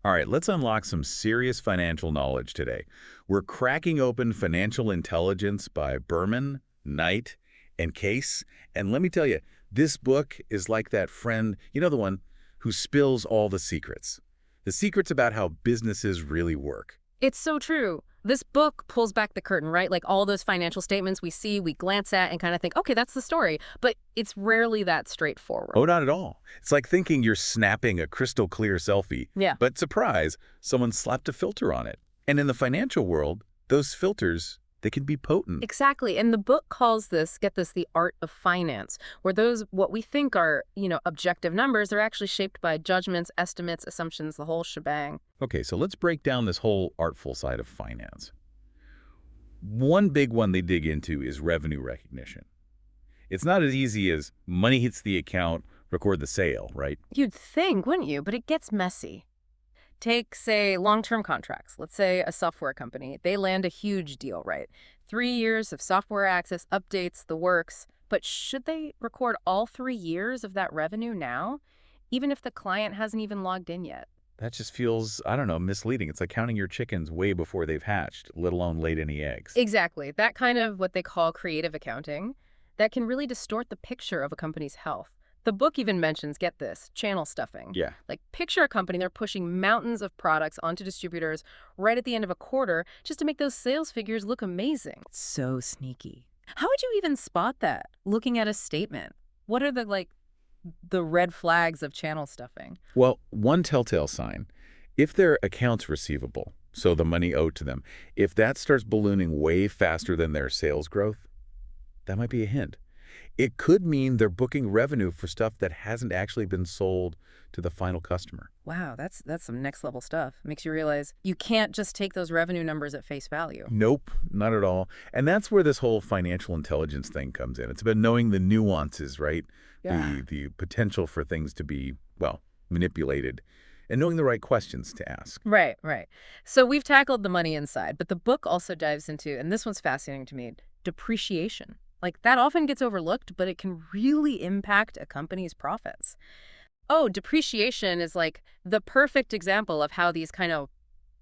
All right, let's unlock some serious financial knowledge today. We're cracking open Financial Intelligence by Berman, Knight, and Case. And let me tell you, this book is like that friend, you know, the one who spills all the secrets about how businesses really work. It's so true. This book pulls back the curtain, right? Like all those financial statements we see, we glance at and kind of think, okay, that's the story. But it's rarely that straightforward. Oh, not at all. It's like thinking you're snapping a crystal clear selfie, Yeah. but surprise, someone slapped a filter on it. And in the financial world, those filters, they can be potent. Exactly. And the book calls this, get this, the art of finance, where those, what we think are, objective numbers, are actually shaped by judgments, estimates, assumptions, the whole shebang. Okay, so let's break down this whole artful side of finance. One big one they dig into is revenue recognition. It's not as easy as money hits the account, record the sale, right? You'd think, wouldn't you? But it gets messy. Take, say, long-term contracts. Let's say a software company. They land a huge deal, right? 3 years of software access, updates, the works. But should they record all 3 years of that revenue now, even if the client hasn't even logged in yet? That just feels, I don't know, misleading. It's like counting your chickens way before they've hatched, let alone laid any eggs. Exactly. That kind of what they call creative accounting, that can really distort the picture of a company's health. The book even mentions, get this, channel stuffing. Yeah. Like, picture a company, they're pushing mountains of products onto distributors right at the end of a quarter just to make those sales figures look amazing. So sneaky. How would you even spot that, looking at a statement? What are the red flags of channel stuffing? Well, one telltale sign, if their accounts receivable, so the money owed to them, if that starts ballooning way faster than their sales growth, that might be a hint. It could mean they're booking revenue for stuff that hasn't actually been sold to the final customer. Wow, that's some next level stuff. Makes you realize you can't just take those revenue numbers at face value. Nope, not at all. And that's where this whole financial intelligence thing comes in. It's about knowing the nuances, right? Yeah. The potential for things to be, well, manipulated, and knowing the right questions to ask. Right, right. So we've tackled the money inside, but the book also dives into, and this one's fascinating to me, depreciation. Like, that often gets overlooked, but it can really impact a company's profits. Oh, depreciation is like the perfect example of how these kind of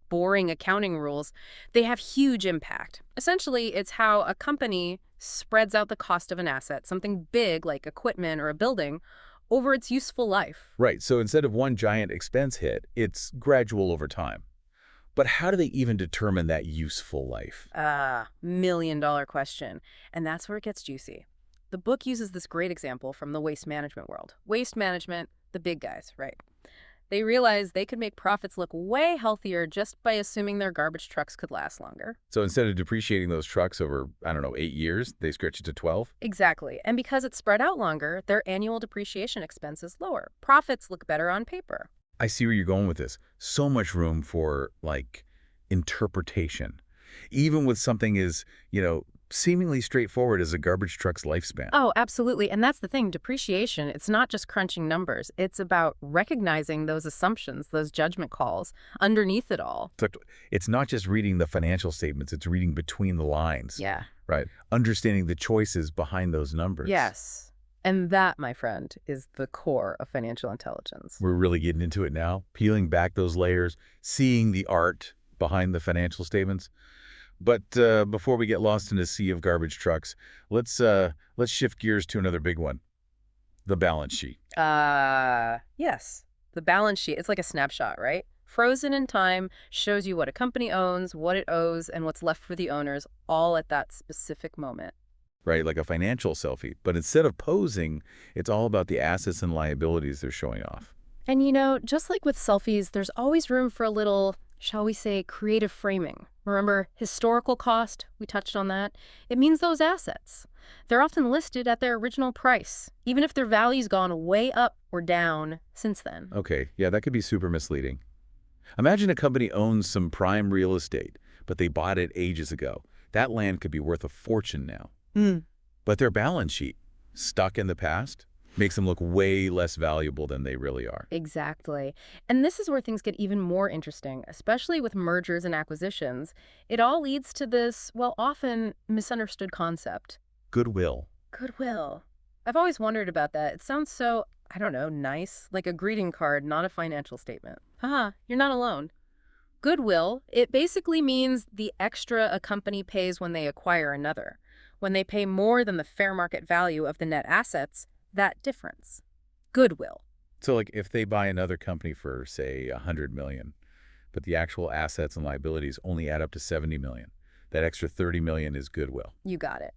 boring accounting rules, they have huge impact. Essentially, it's how a company spreads out the cost of an asset, something big like equipment or a building, over its useful life. Right, so instead of one giant expense hit, it's gradual over time. But how do they even determine that useful life? $1 million question. And that's where it gets juicy. The book uses this great example from the waste management world. Waste management, the big guys, right? They realized they could make profits look way healthier just by assuming their garbage trucks could last longer. So instead of depreciating those trucks over, I don't know, 8 years, they stretch it to 12? Exactly. And because it's spread out longer, their annual depreciation expense is lower. Profits look better on paper. I see where you're going with this. So much room for, like, interpretation. Even with something as, seemingly straightforward as a garbage truck's lifespan. Oh, absolutely. And that's the thing, depreciation, it's not just crunching numbers. It's about recognizing those assumptions, those judgment calls underneath it all. It's not just reading the financial statements, it's reading between the lines. Yeah. Right. Understanding the choices behind those numbers. Yes. And that, my friend, is the core of financial intelligence. We're really getting into it now, peeling back those layers, seeing the art behind the financial statements. But before we get lost in a sea of garbage trucks, let's shift gears to another big one, the balance sheet. Yes. The balance sheet, it's like a snapshot, right? Frozen in time, shows you what a company owns, what it owes, and what's left for the owners, all at that specific moment. Right, like a financial selfie. But instead of posing, it's all about the assets and liabilities they're showing off. And just like with selfies, there's always room for a little, shall we say, creative framing. Remember, historical cost, we touched on that. It means those assets. They're often listed at their original price, even if their value's gone way up or down since then. Okay, yeah, that could be super misleading. Imagine a company owns some prime real estate, but they bought it ages ago. That land could be worth a fortune now. But their balance sheet, stuck in the past, makes them look way less valuable than they really are. Exactly. And this is where things get even more interesting, especially with mergers and acquisitions. It all leads to this, well, often misunderstood concept. Goodwill. Goodwill. I've always wondered about that. It sounds so I don't know, nice, like a greeting card, not a financial statement. Haha, you're not alone. Goodwill, it basically means the extra a company pays when they acquire another. When they pay more than the fair market value of the net assets, that difference. Goodwill. So like if they buy another company for, say, 100 million, but the actual assets and liabilities only add up to 70 million, that extra 30 million is goodwill. You got it.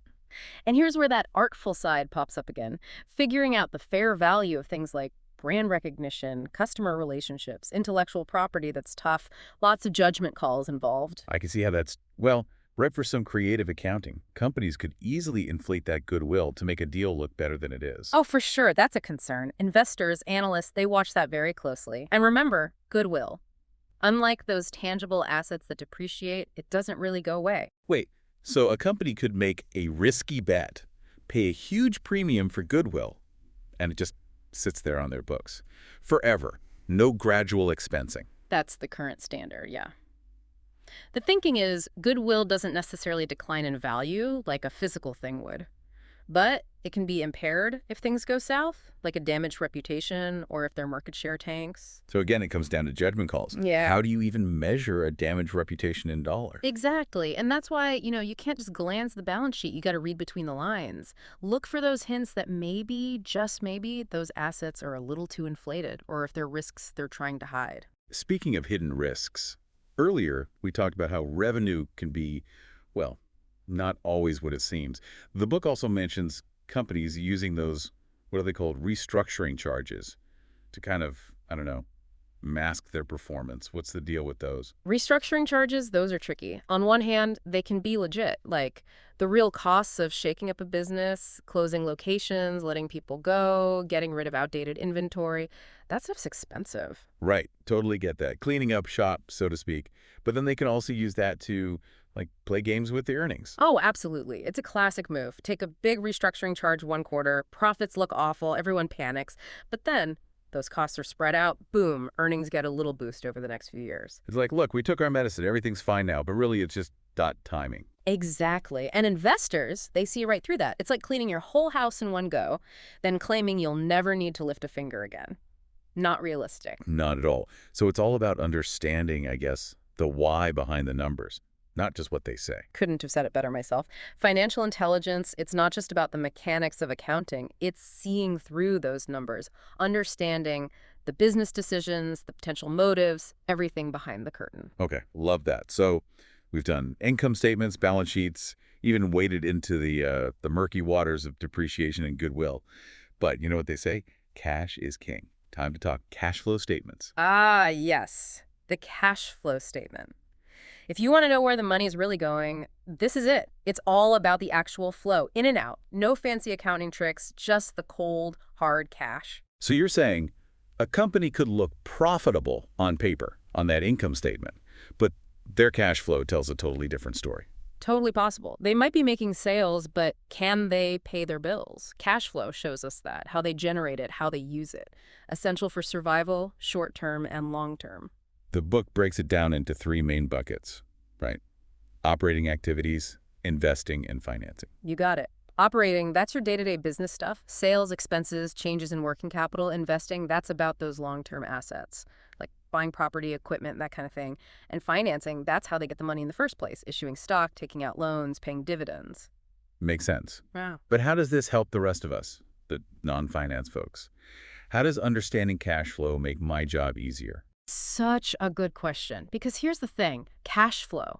And here's where that artful side pops up again. Figuring out the fair value of things like brand recognition, customer relationships, intellectual property that's tough, lots of judgment calls involved. I can see how that's, well, right for some creative accounting. Companies could easily inflate that goodwill to make a deal look better than it is. Oh, for sure, that's a concern. Investors, analysts, they watch that very closely. And remember, goodwill. Unlike those tangible assets that depreciate, it doesn't really go away. Wait, so a company could make a risky bet, pay a huge premium for goodwill, and it just sits there on their books forever. No gradual expensing. That's the current standard, yeah. The thinking is goodwill doesn't necessarily decline in value like a physical thing would, but it can be impaired if things go south, like a damaged reputation or if their market share tanks. So again, it comes down to judgment calls. Yeah. How do you even measure a damaged reputation in dollars? Exactly. And that's why, you can't just glance the balance sheet. You got to read between the lines. Look for those hints that maybe, just maybe, those assets are a little too inflated or if they're risks they're trying to hide. Speaking of hidden risks, earlier we talked about how revenue can be, well, not always what it seems. The book also mentions companies using those, what are they called, restructuring charges to kind of, I don't know, mask their performance. What's the deal with those? Restructuring charges, those are tricky. On one hand, they can be legit, like the real costs of shaking up a business, closing locations, letting people go, getting rid of outdated inventory. That stuff's expensive. Right, totally get that. Cleaning up shop, so to speak. But then they can also use that to, like, play games with the earnings. Oh, absolutely. It's a classic move. Take a big restructuring charge one quarter, profits look awful, everyone panics. But then those costs are spread out, boom, earnings get a little boost over the next few years. It's like, look, we took our medicine, everything's fine now, but really it's just dot timing. Exactly. And investors, they see right through that. It's like cleaning your whole house in one go, then claiming you'll never need to lift a finger again. Not realistic. Not at all. So it's all about understanding, I guess, the why behind the numbers, not just what they say. Couldn't have said it better myself. Financial intelligence, it's not just about the mechanics of accounting. It's seeing through those numbers, understanding the business decisions, the potential motives, everything behind the curtain. Okay, love that. So we've done income statements, balance sheets, even waded into the murky waters of depreciation and goodwill. But you know what they say? Cash is king. Time to talk cash flow statements. Ah, yes. The cash flow statement. If you want to know where the money is really going, this is it. It's all about the actual flow, in and out. No fancy accounting tricks, just the cold, hard cash. So you're saying a company could look profitable on paper on that income statement, but their cash flow tells a totally different story. Totally possible. They might be making sales, but can they pay their bills? Cash flow shows us that, how they generate it, how they use it. Essential for survival, short-term and long-term. The book breaks it down into three main buckets, right? Operating activities, investing, and financing. You got it. Operating, that's your day-to-day business stuff. Sales, expenses, changes in working capital. Investing, that's about those long-term assets, like buying property, equipment, that kind of thing. And financing, that's how they get the money in the first place, issuing stock, taking out loans, paying dividends. Makes sense. Wow. But how does this help the rest of us, the non-finance folks? How does understanding cash flow make my job easier? Such a good question. Because here's the thing, cash flow.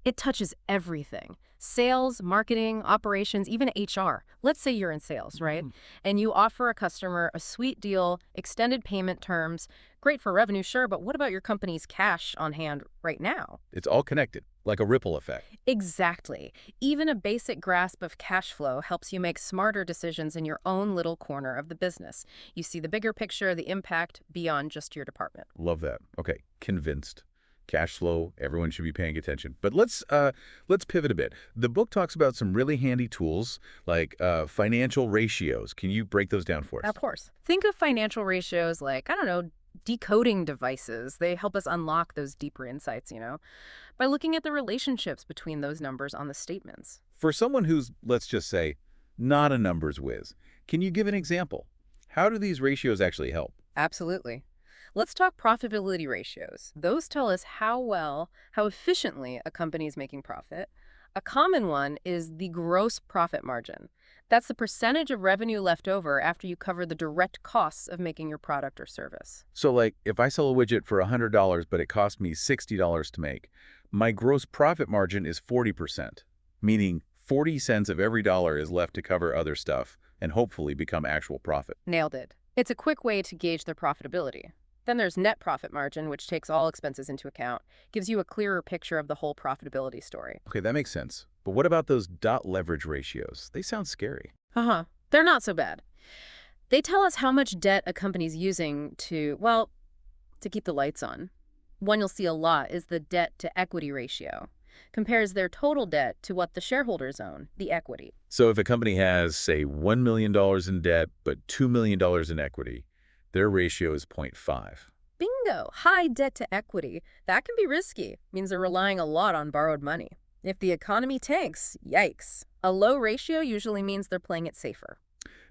It touches everything. Sales, marketing, operations, even HR. Let's say you're in sales, right? And you offer a customer a sweet deal, extended payment terms. Great for revenue, sure, but what about your company's cash on hand right now? It's all connected, like a ripple effect. Exactly. Even a basic grasp of cash flow helps you make smarter decisions in your own little corner of the business. You see the bigger picture, the impact beyond just your department. Love that. Okay, convinced. Cash flow, everyone should be paying attention. But let's pivot a bit. The book talks about some really handy tools like financial ratios. Can you break those down for us? Of course. Think of financial ratios like, I don't know, decoding devices. They help us unlock those deeper insights, by looking at the relationships between those numbers on the statements. For someone who's, let's just say, not a numbers whiz, can you give an example? How do these ratios actually help? Absolutely. Let's talk profitability ratios. Those tell us how efficiently a company is making profit. A common one is the gross profit margin. That's the percentage of revenue left over after you cover the direct costs of making your product or service. So like, if I sell a widget for $100, but it cost me $60 to make, my gross profit margin is 40%, meaning 40 cents of every dollar is left to cover other stuff and hopefully become actual profit. Nailed it. It's a quick way to gauge their profitability. Then there's net profit margin, which takes all expenses into account, gives you a clearer picture of the whole profitability story. Okay, that makes sense. But what about those dot leverage ratios? They sound scary. Uh-huh. They're not so bad. They tell us how much debt a company's using to, well, to keep the lights on. One you'll see a lot is the debt to equity ratio. Compares their total debt to what the shareholders own, the equity. So if a company has, say, $1 million in debt, but $2 million in equity, their ratio is 0.5. Bingo! High debt to equity. That can be risky. Means they're relying a lot on borrowed money. If the economy tanks, yikes. A low ratio usually means they're playing it safer.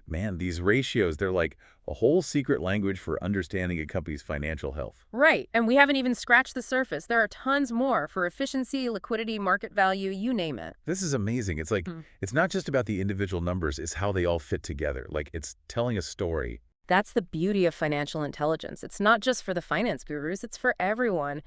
Man, these ratios, they're like a whole secret language for understanding a company's financial health. Right, and we haven't even scratched the surface. There are tons more for efficiency, liquidity, market value, you name it. This is amazing. It's like, it's not just about the individual numbers, it's how they all fit together. Like, it's telling a story. That's the beauty of financial intelligence. It's not just for the finance gurus, it's for everyone.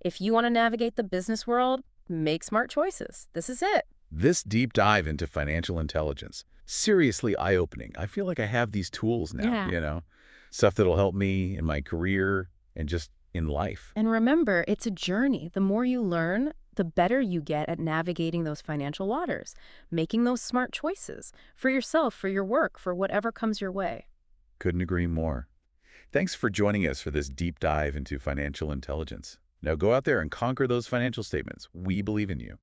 If you want to navigate the business world, make smart choices. This is it. This deep dive into financial intelligence, seriously eye-opening. I feel like I have these tools now, stuff that'll help me in my career and just in life. And remember, it's a journey. The more you learn, the better you get at navigating those financial waters, making those smart choices for yourself, for your work, for whatever comes your way. Couldn't agree more. Thanks for joining us for this deep dive into financial intelligence. Now go out there and conquer those financial statements. We believe in you.